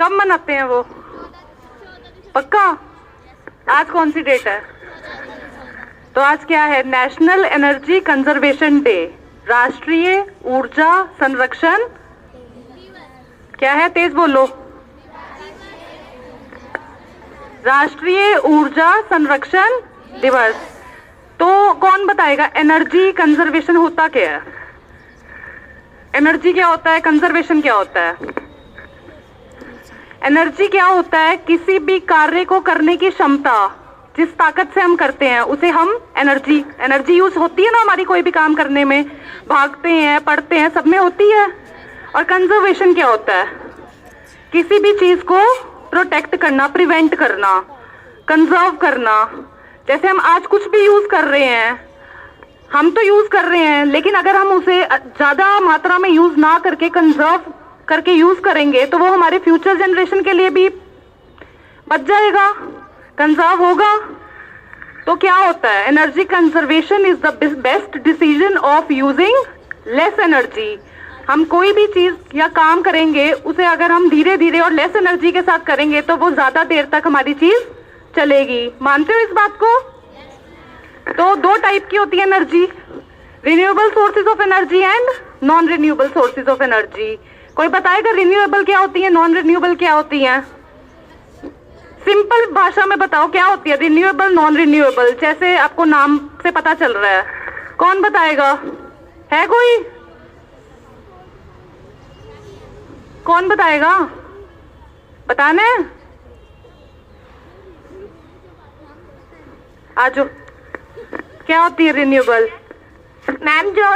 कब मनाते हैं वो? पक्का? आज कौन सी डेट है? तो आज क्या है? नेशनल एनर्जी कंजर्वेशन डे, राष्ट्रीय ऊर्जा संरक्षण क्या है? तेज बोलो। राष्ट्रीय ऊर्जा संरक्षण दिवस। तो कौन बताएगा एनर्जी कंजर्वेशन होता क्या है? एनर्जी क्या होता है, कंजर्वेशन क्या होता है? एनर्जी क्या होता है? किसी भी कार्य को करने की क्षमता, जिस ताकत से हम करते हैं उसे हम एनर्जी यूज होती है ना हमारी कोई भी काम करने में, भागते हैं, पढ़ते हैं, सब में होती है। और कंजर्वेशन क्या होता है? किसी भी चीज को प्रोटेक्ट करना, प्रिवेंट करना, कंजर्व करना। जैसे हम आज कुछ भी यूज कर रहे हैं, हम तो यूज कर रहे हैं, लेकिन अगर हम उसे ज्यादा मात्रा में यूज ना करके कंजर्व करके यूज करेंगे तो वो हमारे फ्यूचर जनरेशन के लिए भी बच जाएगा, कंजर्व होगा। तो क्या होता है? Energy conservation is the best decision of using less energy. हम कोई भी चीज या काम करेंगे उसे अगर हम धीरे धीरे और लेस एनर्जी के साथ करेंगे तो वो ज्यादा देर तक हमारी चीज चलेगी। मानते हो इस बात को? तो दो टाइप की होती है energy, renewable sources of energy and non renewable sources of energy. कोई बताएगा रिन्यूएबल क्या होती है, नॉन रिन्यूएबल क्या होती है? सिंपल भाषा में बताओ क्या होती है रिन्यूएबल, नॉन रिन्यूएबल? जैसे आपको नाम से पता चल रहा है, कौन बताएगा? है कोई? कौन बताएगा? बताना है? आजो, क्या होती है रिन्यूएबल? मैम जो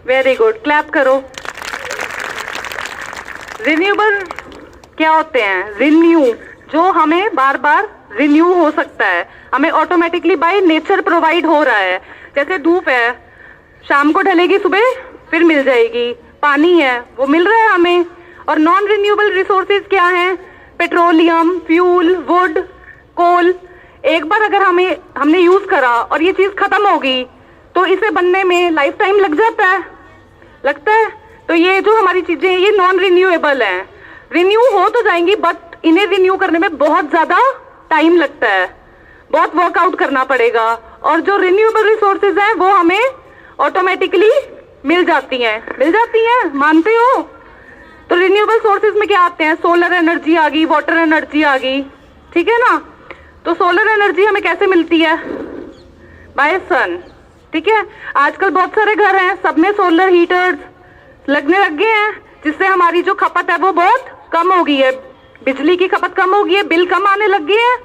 वेरी गुड, क्लैप करो। रिन्यूएबल क्या होते हैं? रिन्यू, जो हमें बार बार रिन्यू हो सकता है, हमें ऑटोमेटिकली बाय नेचर प्रोवाइड हो रहा है। जैसे धूप है, शाम को ढलेगी, सुबह फिर मिल जाएगी। पानी है, वो मिल रहा है हमें। और नॉन रिन्यूएबल रिसोर्सेज क्या हैं? पेट्रोलियम, फ्यूल, वुड, कोल। एक बार अगर हमने यूज करा और ये चीज खत्म होगी तो इसे बनने में लाइफ टाइम लग जाता है, लगता है। तो ये जो हमारी चीजें हैं ये नॉन रिन्यूएबल हैं। रिन्यू हो तो जाएंगी बट इन्हें रिन्यू करने में बहुत ज्यादा टाइम लगता है, बहुत वर्कआउट करना पड़ेगा। और जो रिन्यूएबल रिसोर्सेज हैं वो हमें ऑटोमेटिकली मिल जाती हैं। मानते हो? तो रिन्यूएबल सोर्सेज में क्या आते हैं? सोलर एनर्जी आ गई, वाटर एनर्जी आ गई, ठीक है ना। तो सोलर एनर्जी हमें कैसे मिलती है? बाय सन, ठीक है। आजकल बहुत सारे घर हैं, सब में सोलर हीटर्स लगने लग गए हैं, जिससे हमारी जो खपत है वो बहुत कम हो गई है, बिजली की खपत कम हो गई है, बिल कम आने लग गए हैं।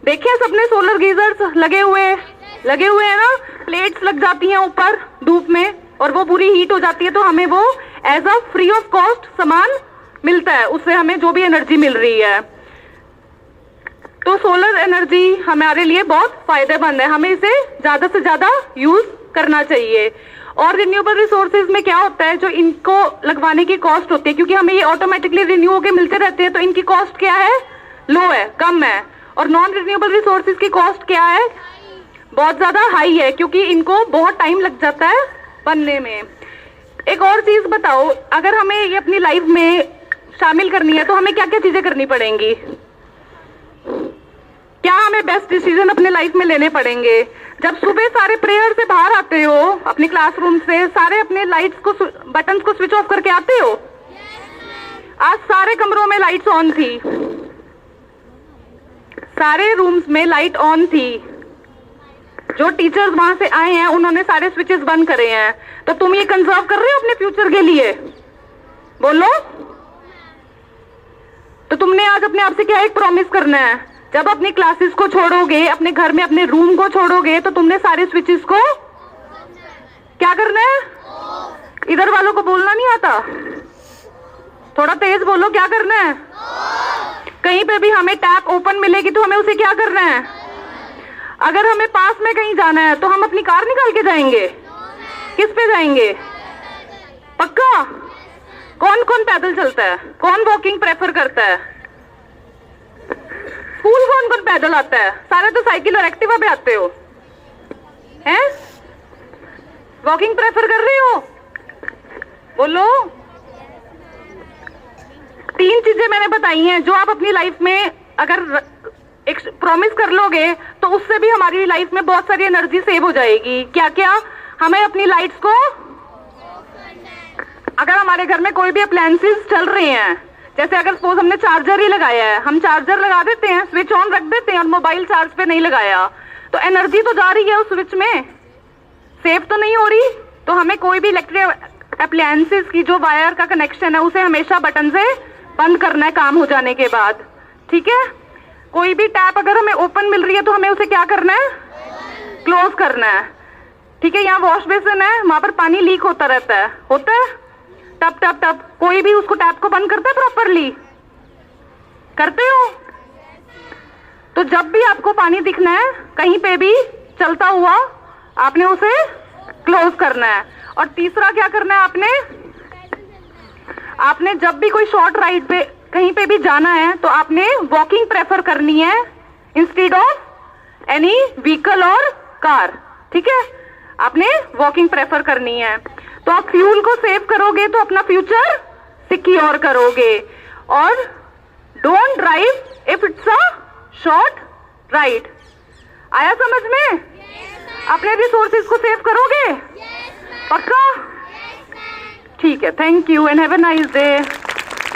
देखिए सबने सोलर गीजर्स लगे हुए हैं ना, प्लेट्स लग जाती हैं ऊपर धूप में और वो पूरी हीट हो जाती है, तो हमें वो as a free of cost सामान मिलता है, उससे हमें जो भी एनर्जी मिल रही है। तो सोलर एनर्जी हमारे लिए बहुत फायदेमंद है, हमें इसे ज्यादा से ज्यादा यूज करना चाहिए। और रिन्यूएबल रिसोर्सेज में क्या होता है? जो इनको लगवाने की कॉस्ट होती है, क्योंकि हमें ये ऑटोमेटिकली रिन्यू होके मिलते रहते हैं, तो इनकी कॉस्ट क्या है? लो है, कम है। और नॉन रिन्यूएबल रिसोर्सेज की कॉस्ट क्या है? बहुत ज्यादा हाई है, क्योंकि इनको बहुत टाइम लग जाता है बनने में। एक और चीज बताओ, अगर हमें ये अपनी लाइफ में शामिल करनी है तो हमें क्या क्या चीजें करनी पड़ेंगी? क्या हमें बेस्ट डिसीजन अपने लाइफ में लेने पड़ेंगे? जब सुबह सारे प्रेयर से बाहर आते हो अपने क्लासरूम से, सारे अपने लाइट्स को, बटन्स को स्विच ऑफ करके आते हो? आज सारे कमरों में लाइट्स ऑन थी, सारे रूम्स में लाइट ऑन थी। जो टीचर्स वहां से आए हैं उन्होंने सारे स्विचेस बंद करे हैं। तो तुम ये कंजर्व कर रहे हो अपने फ्यूचर के लिए? बोलो। तो तुमने आज अपने आप से क्या एक प्रॉमिस करना है? जब अपनी क्लासेस को छोड़ोगे, अपने घर में अपने रूम को छोड़ोगे, तो तुमने सारे स्विचेस को क्या करना है? इधर वालों को बोलना नहीं आता? थोड़ा तेज बोलो, क्या करना है? कहीं पे भी हमें टैप ओपन मिलेगी तो हमें उसे क्या करना है? अगर हमें पास में कहीं जाना है तो हम अपनी कार निकाल के जाएंगे? किस पे जाएंगे? पक्का? कौन कौन पैदल चलता है? कौन वॉकिंग प्रेफर करता है? स्कूल कौन कौन पैदल आता है? सारे तो साइकिल और एक्टिवा पे आते हो, हैं? वॉकिंग प्रेफर कर रही हो? बोलो। 3 चीजें मैंने बताई हैं जो आप अपनी लाइफ में अगर एक प्रॉमिस कर लोगे तो उससे भी हमारी लाइफ में बहुत सारी एनर्जी सेव हो जाएगी। क्या क्या? हमें अपनी लाइट्स को, अगर हमारे घर में कोई भी अप्लायंसेस चल रहे हैं, जैसे अगर सपोज हमने चार्जर ही लगाया है, हम चार्जर लगा देते हैं, स्विच ऑन रख देते हैं और मोबाइल चार्ज पे नहीं लगाया, तो एनर्जी तो जा रही है उस स्विच में, सेव तो नहीं हो रही। तो हमें कोई भी इलेक्ट्रिक अप्लायंसेस की जो वायर का कनेक्शन है उसे हमेशा बटन से बंद करना है काम हो जाने के बाद, ठीक है? कोई भी टैप अगर हमें ओपन मिल रही है तो हमें उसे क्या करना है? क्लोज करना है, ठीक है? यहाँ वॉश बेसिन है, वहां पर पानी लीक होता रहता है, होता है टप टप टप, कोई भी उसको टैप को बंद करता है प्रॉपरली? करते हो? तो जब भी आपको पानी दिखना है कहीं पे भी चलता हुआ, आपने उसे क्लोज करना है। और तीसरा क्या करना है आपने जब भी कोई शॉर्ट राइड पे कहीं पे भी जाना है तो आपने वॉकिंग प्रेफर करनी है इंस्टेड ऑफ एनी व्हीकल और कार, ठीक है? आपने वॉकिंग प्रेफर करनी है। तो आप फ्यूल को सेव करोगे तो अपना फ्यूचर सिक्योर करोगे। और don't drive if it's a short ride. आया समझ में? अपने रिसोर्सेज को सेव करोगे? पक्का? ठीक है, thank you and have a nice day.